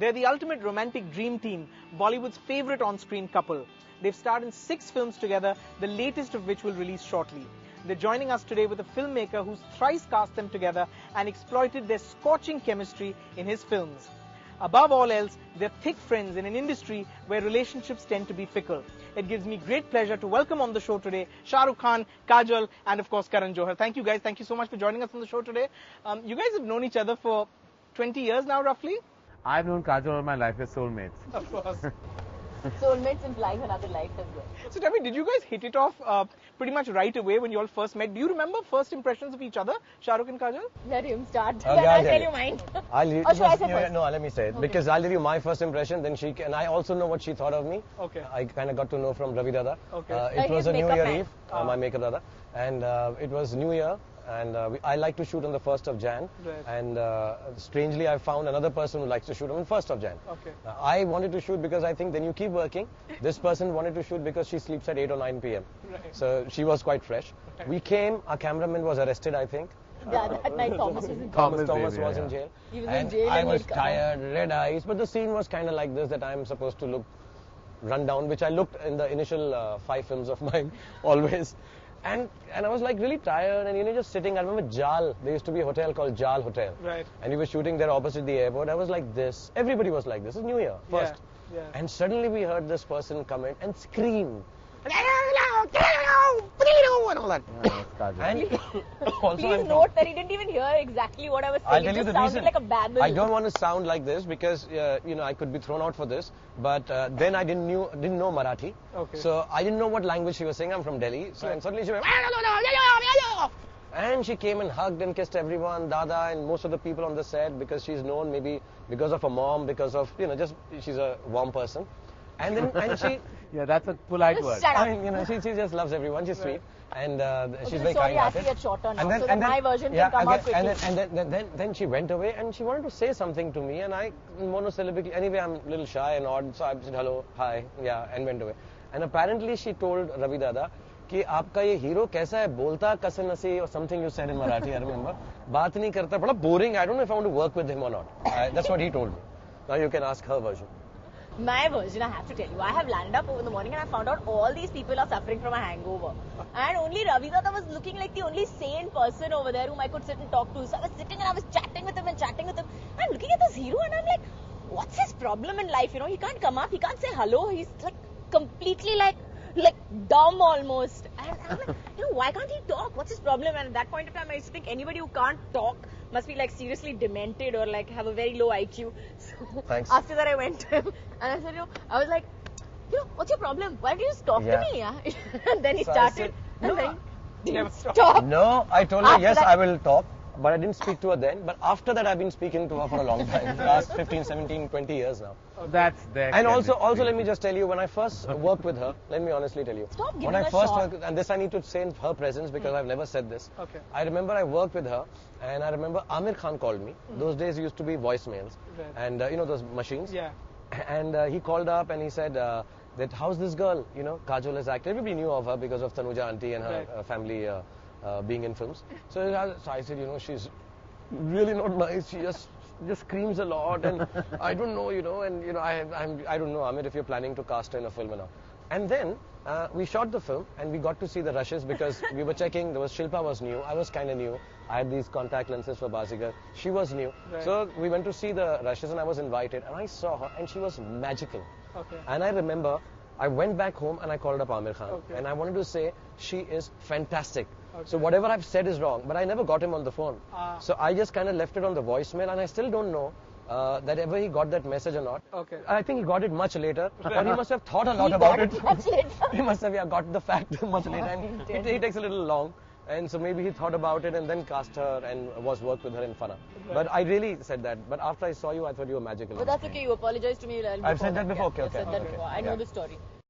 They're the ultimate romantic dream team, Bollywood's favourite on-screen couple. They've starred in 6 films together, the latest of which will release shortly. They're joining us today with a filmmaker who's thrice cast them together and exploited their scorching chemistry in his films. Above all else, they're thick friends in an industry where relationships tend to be fickle. It gives me great pleasure to welcome on the show today Shah Rukh Khan, Kajol and of course Karan Johar. Thank you guys. Thank you so much for joining us on the show today. You guys have known each other for 20 years now roughly? I've known Kajol all my life. We're soulmates. Of course. Soulmates implies another life as well. So tell me, did you guys hit it off pretty much right away when you all first met? Do you remember first impressions of each other, Shah Rukh and Kajol? Let him start. Okay, Then I'll I'll tell tell you mine. Or should I say first? No, let me say it. Because I'll tell you my first impression, then she can. I also know what she thought of me. Okay. I kind of got to know from Ravi Dada. Okay. It was his a New makeup Year man. Eve, my makeup Dada. And it was New Year. And I like to shoot on the 1st of Jan. Right. And strangely, I found another person who likes to shoot on the 1st of Jan. Okay. I wanted to shoot because I think then you keep working. This person wanted to shoot because she sleeps at 8 or 9 p.m. Right. So she was quite fresh. Right. We came, our cameraman was arrested, I think. Yeah, that night Thomas was in Thomas Baby, was yeah. in jail. He was in and jail I and was he'd come tired, red eyes, but the scene was kind of like this, that I'm supposed to look run down, which I looked in the initial 5 films of mine, always. And I was like really tired, and just sitting. I remember Jal. There used to be a hotel called Jal Hotel. Right. And we were shooting there opposite the airport. I was like this. Everybody was like this. It's New Year, first. Yeah. And suddenly we heard this person come in and scream. And all that. Yeah, that's Kajol. And also Please note that he didn't even hear exactly what I was saying. I'll tell It you just the sounded reason. like a babble. I don't want to sound like this because I could be thrown out for this. But then I didn't know Marathi. Okay. So I didn't know what language she was saying. I'm from Delhi. So and suddenly she went. And she came and hugged and kissed everyone, Dada and most of the people on the set, because she's known maybe because of her mom, because of just she's a warm person. And then she. Yeah, that's a polite word. Shut up. I mean, she just loves everyone. She's sweet, and she's the very story has to kind-hearted. get shorter now, so that my version can come out quickly. And then she went away, and she wanted to say something to me, and I monosyllabic. Anyway, I'm a little shy and odd, so I said hello, hi, yeah, and went away. And apparently, she told Ravi Dada कि आपका ये hero कैसा है, बोलता कसे नसे, or something you said in Marathi, I remember. बात नहीं करता, बड़ा boring. I don't know if I want to work with him or not. That's what he told me. Now you can ask her version. My version, I have to tell you, I have landed up over in the morning and I found out all these people are suffering from a hangover. And only Ravi Dada was looking like the only sane person over there whom I could sit and talk to. So I was sitting and I was chatting with him. I'm looking at this hero and I'm like, what's his problem in life? He can't come up, he can't say hello. He's like completely like dumb almost. And I'm like, why can't he talk? What's his problem? And at that point of time, I used to think anybody who can't talk must be like seriously demented or like have a very low IQ. So Thanks. after that, I went to him and I said, I was like, what's your problem? Why don't you just talk to me? Yeah? And then he So I started said, and no, then he never didn't stopped. stop. No, I told her, After yes, that- I will talk. But I didn't speak to her then. But after that, I've been speaking to her for a long time. Last 15, 17, 20 years now. That's their And also, chemistry. let me just tell you, when I first worked with her, let me honestly tell you. Stop giving when I her first shot. worked, and this I need to say in her presence because I've never said this. Okay. I remember I worked with her, and I remember Amir Khan called me. Those days used to be voicemails. Right. And those machines. Yeah. And he called up and he said that how's this girl? Kajol is actor. Everybody knew of her because of Tanuja auntie and her Right. family being in films. So I said, she's really not nice. She just screams a lot, and I don't know, and I don't know, Amit, if you're planning to cast her in a film or not. And then we shot the film, and we got to see the rushes because we were checking. There was Shilpa was new. I was kind of new. I had these contact lenses for Bazigar. She was new. Right. So we went to see the rushes, and I was invited, and I saw her, and she was magical. Okay. And I remember I went back home and I called up Amir Khan, Okay. and I wanted to say she is fantastic. Okay. So whatever I've said is wrong, but I never got him on the phone. So I just kind of left it on the voicemail, and I still don't know that ever he got that message or not. Okay. I think he got it much later, or he must have thought a lot He about got it much later. He must have got the fact much later, and He it takes a little long. And so maybe he thought about it and then cast her and worked with her in Fana. But I really said that. But after I saw you, I thought you were magical. But that's okay, you apologized to me. I've said that before? Okay, I've said that okay. before. I know Yeah. the story.